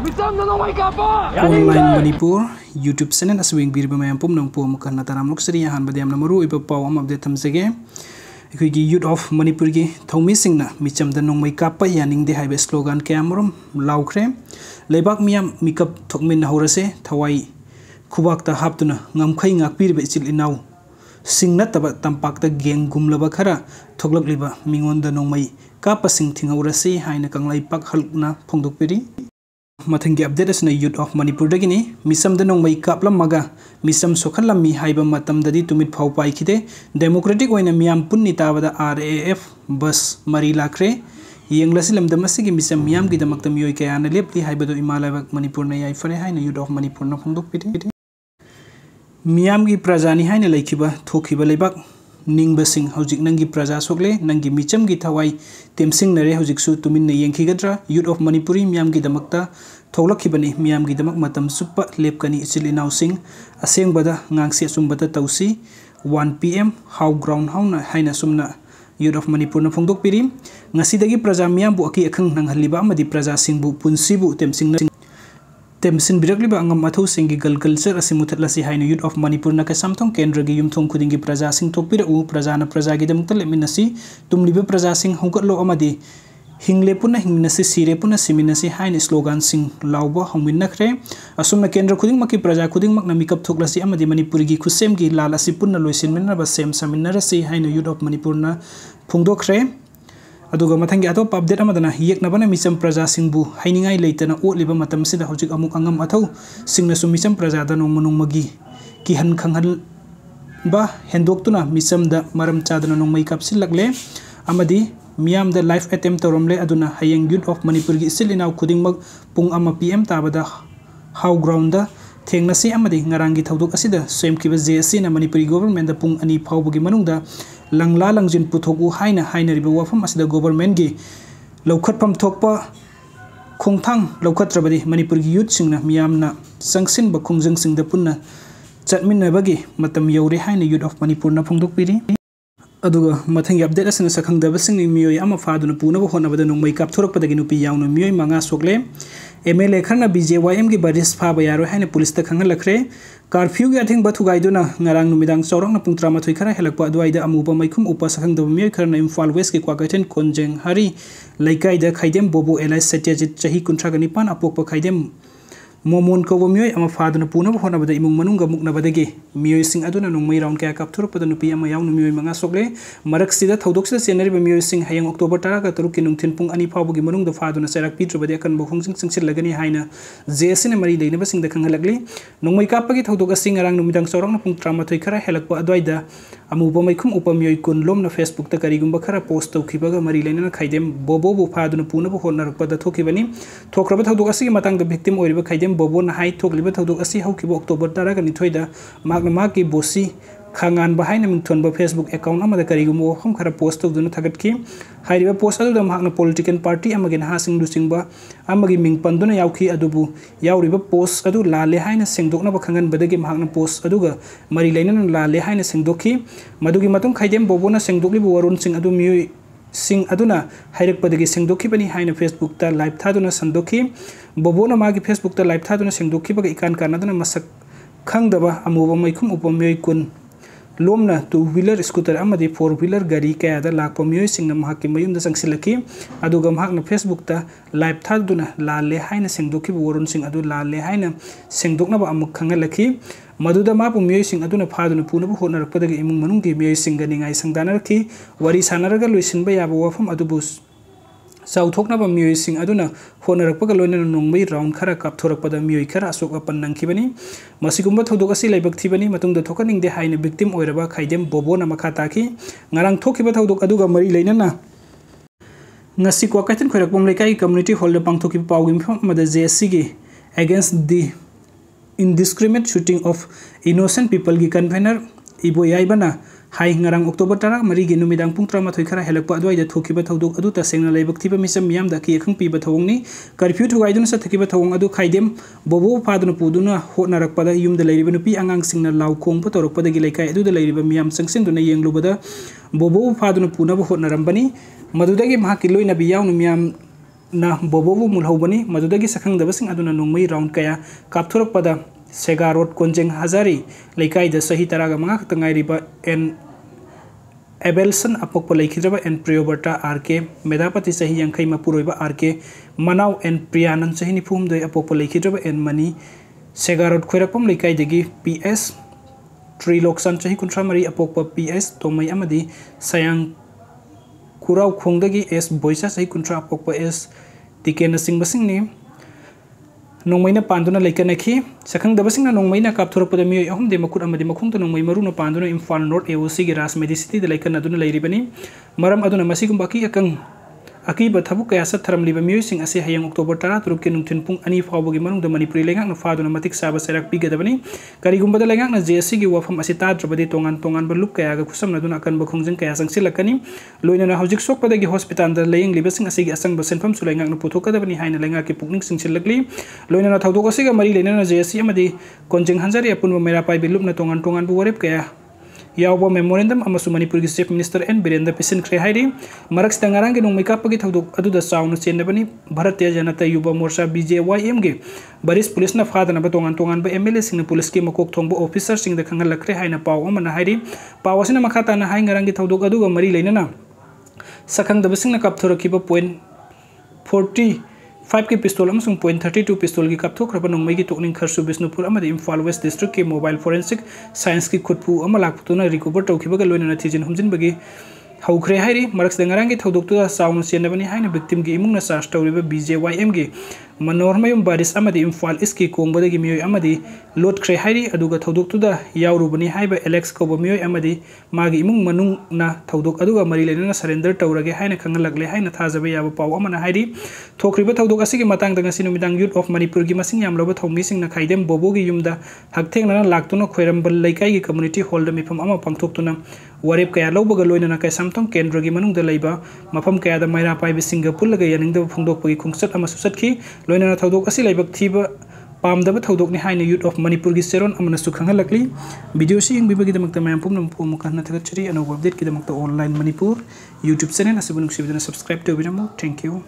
Online Manipur YouTube channel aswing bir mayam pum nang pum kan nataram lok sri han badiam namaru iba paw am update thamsege ekoi gi youth of Manipur gi thomi singna micham da nong mai kapa yaning de haibe slogan camrum laukhre lebak miam mikap thokmin horase thawai khubak ta haptuna ngamkhai ngakpir be chil inaw singna taba tampak ta geng gumlaba khara thoklak liba mingon da nong mai kapa sing thinghaurase haina kanglai pak halna phongdok peri Mathangi update asna youth of Manipur dagini misam da nong mai kaplam maga misam sokhalam mi haiba matam dadi tumit phau pai khide democratic oina miam punni tabada RAF bus mari lakre yenglasi lamdam asigi misam miam gi damak tam yoi kaya na lepli haiba do imalai Manipur na yai fare haina youth of Manipur na phongdok pide miam gi prajani haina laikhiba thokiba lebak ning basing hojik nangi praja sokle nangi micham gi thawai temsing nare hojik su tumin na yengkhigadra youth of Manipuri miam gi damakta tholakhibani miam gi damak matam suppa lepkani ichilinaw sing aseng bada ngangse sumbata tausi 1 pm how ground hauna haina sumna youth of Manipur na phongdok piri ngasi dagi praja miam bu aki akhang nang haliba amadi praja singbu punsibu temsing na temsin birakliba angam mathau singi gal culture asimutathlasi haina youth of Manipur na kasamthong kendra gi yumthong khudingi praja sing tokpira u praja na praja gi damta leminasi tumliba praja sing hongkatlo amadi hingle puna hingnasi sire puna siminasi haina slogan sing lauba hongminnakhre asumna kendra khuding maki praja khuding makna mikap thoklasi amadi Manipur gi khusem gi lalasi punna loisinminna ba sem saminarasi haina youth of Manipur na phongdokhre aduga mathangi atop update amadana yeknabana misam praja singbu hainingai leitana otliba matam sida hojik amuk angam athau singna su misam praja da nong manung magi ki han khanghal ba hendoktuna misam da maram chadana nong mai kapsil lagle amadi miam da life attempt toromle aduna hayeng youth of Manipur gi silinaw khuding mag pung ama pm tabada how ground da thengnasi amadi ngarangi thodok asida semkiba JSC na Manipuri government da pung ani phawbugi manungda langla langjin puthoku haina riba wafam asida government gi laukhatpam thokpa khongthang laukhatrabadi Manipur gi youth singna miyamna sangsin ba khongjang singda punna chatminna bagi matam yore haina youth of Manipur na phongdok piri aduga mathangi update asina sakhangdaba singni miyoi ama faduna puna ba honabada nongmai kap thorakpadagi nupi yauna miyoi manga sokle MLA kharna BJYM gi baris phaba yaro haina police ta khangal lakhre curfew gi athing bathu gaiduna ngarang numidang chawrang na pungtra mathoi khara helakpa adwaida amuba maikhum upa sakhangdaba miyoi kharna Imphal West gi kwagaiten konjeng hari laikai da khaidem bobo Eli Satyajit chahi 19 apokpa khaidem momon ko miyoi ama faduna puna ba honabada imung manunga muknabadagi miyoi sing aduna nongmai round kaya kap thurpada nupi ama yaunu miyoi manga sokle marak sida thodok sida senari ba miyoi sing hayang October 10 ka taruk ki nungthin pung ani phawbugi manungda faduna serak pitrubadi akan bokhong sing singsil lagani haina JSC na mari leina ba sing da khangalagli nongmai kapagi thodok sing arang numidang sorang na pung 13 khara helakpa adwaida amuba maikhum upa miyoi kun lom na Facebook ta karigumba khara post tawkhibaga mari leina na khaidem bobo bu faduna puna ba honarpa da thokhibani thokraba thodok asigi matang da victim oiriba khaidem bobo na hai thokliba thodok asi haukiba October 10 ka nithoida magna maki bosi khangan ba haina mingthon ba Facebook account amada karigumbo kham khara post tawduna thagatki hairiba post adu da magna political party amagi na hasing lusingba amagi ming panduna yauki adubu yauriba post adu lale haina sengdokna ba khangan badagi magna post aduga mari laina lale haina sengdokhi madugi matung khaidem bobo na sengdokli bu warun sing adu miyoi sing aduna hairak padagi sengdokhi bani haina Facebook ta live thaduna sandokhi bobo na magi Facebook ta live thaduna sengdokhi baga ikan kanaduna masak khangdaba amuba maikhum upamyoi kun lomna 2-wheeler scooter amadi 4-wheeler gari kaya da lakpa miyoi singna mahaki mayumda sangsilaki aduga mahakna Facebook ta live thaduna lale haina sengdokhi bu warun sing adu lale haina sengdokna ba amuk khangalaki maduda mapu miyoi sing aduna phaduna puna bu honarakpadagi imung manunggi miyoi singga ningai sangdanarki wari sanaraga loisinba yaba wafam adubu sauthoknaba miyoi sing aduna honarakpaga loina nongmai round khara kapthorakpada miyoi khara asok apan nangkhibani masigumba thodok asi laibak thibani matungda thokaningde haina victim oiraba khaidem bobo na makha taki ngarang thokiba thodok aduga mari leinana ngasi kwakaitan khoirakpom lekai community hall da pangthoki pawgi mada JSC gi against the indiscriminate shooting of innocent people gi convener ibo yaibana hai ngarang October 10 mari gi numidang pung 13 khara helakpa adwaida thokiba thodok adu ta sengna laibak thiba misam miyam da ki khang piba thawngni curfew thugaiduna sa thakiba thawng adu khaidem bobo phaduna puduna honarakpada yumda leiriba nupi angang singna law khong pu torokpada gi laikai adu da leiriba miyam sangsinduna yenglubada bobo phaduna puna ba honarambani madudagi mahaki loina bi yaunu miyam na bobobu mulhobani madudagi sakhangdabasing aduna nongmai round kaya kapthurakpada Sega Road Konjeng Hazari Laikai da sahi taraga manga khtangai riba en Abelson apokpa laikhidraba en Priyoberta RK Medapati sahi yankhai mapuroiba RK Manaw en Priyanan sahi nifum doi apokpa laikhidraba en Mani Sega Road Khoirapam Laikai dagi PS Triloksan sahi kuntramari apokpa PS Tomai amadi Sayang Kurau Khongdagi S Boisa sahi kuntra apokpa S Tikena Singbasing ni Nongmaina Panduna Laikanaki, Sakang the Basing Nongmaina Kapturapa Home de Makut Amadi Makunta Nongmai Maruna Panduna in Far North AOC Ras Medicity, the Laikan Aduna Lairibani, Maram Aduna Masikumbaki Akang Akiba Tabuka Asatram Liba Musing as a Hayang October Tara, Rukin Tinpung, Ani Fabogiman, the Manipuri Langan, Faduna Matic Saba Serak Bigadabani, Karigumba the Langana, Jesigi, Wafam Asita, Trabadi Tongan Tongan Baluka, Kusam Naduna Kan Bakung Kayasang Silakani, Luina Hojik Sopa the hospital, the laying Libasing Asig Asang Basenfam Sulangan Putoka, the Behind Langa Kipung Silakli, Luina Taudosiga Mari Lena Jesi Amadi, Konjeng Hanzari upon Merapai Bilumna Tongan Tongan Buarepkaya. Yauba memorandum amasu Manipur Chief Minister N Birendra Pisin Krehairi Maraks Tangarang nong makeup pagi thaduk adu sound chendabani Bharatiya Janata Yuba Morcha BJYM ge Baris Police na fada na batongan tongan ba MLA sing police ke makok thongbo officer sing da khangal lakre haina paw amana hairi pawasina makhata na hai ngarang ge thaduk adu ga mari leina na sakhang da sing na kapthoraki ba point 45 के पिस्तौल अमसुंग .32 पिस्तौल की kapthokraba nongmai की tokning Kharsu Bisnupur amadi Imphal West District के mobile forensic science की खुदपु अमा लाखपुतुना recover तौखिबगा लोइना थिजिन humjinबगी हौख्रे हाइरि मरक्स दंगारांगी थौदोक्तुदा साउन सेनबनी हाइना victim की इमुंगना चार्ज तौरिबा BJYM की मनोरमयम बारिस अमदी इम्फाल इसकी कोंगबदगी मियोय अमदी लोटख्रे हाइरि अदुगा थौदोक्तुदा यावरुबनी हाइबा एलेक्स कोबा मियोय अमदी मागी इमुंग मनुंगना थौदोक अदुगा मरि लेना सरेंडर तौरगे हाइना खंगलगले हाइना थाजबा याबा पाव अमना हाइरि थोख्रिबा थौदोक असिगी मतंग दंगा सिनुमिदांग यूथ ऑफ मणिपुर की मसिंग यामलोबा थौमिसिंगना खाइदेम बोबोगी युमदा हकथेंगना लाक्तुना खोइरमबल लैकाई की कम्युनिटी हॉल द मिफम अमा पंगथोक्तुना वारेप कया लौबगा लोइना कैसामतों केंद्र की मनुंग द लैबा मफम कया द मैरा पाइबे सिंगापुर लगा यानिंग द फोंदोकपगी खुंगसत अमा सुसतखी लोइना थौदोक असि लाइबक थीबा पामदब थौदोकनि हाइना यूथ ऑफ मणिपुर की सेरोन अमना सुखंगलकली वीडियो सि यंगबिबगी दमकता मैम पुम मुखना थगचरी अनो अपडेट की दमकता ऑनलाइन मणिपुर यूट्यूब चैनल असबुनुक सिबिदना सब्सक्राइब तोबिरमु थैंक यू।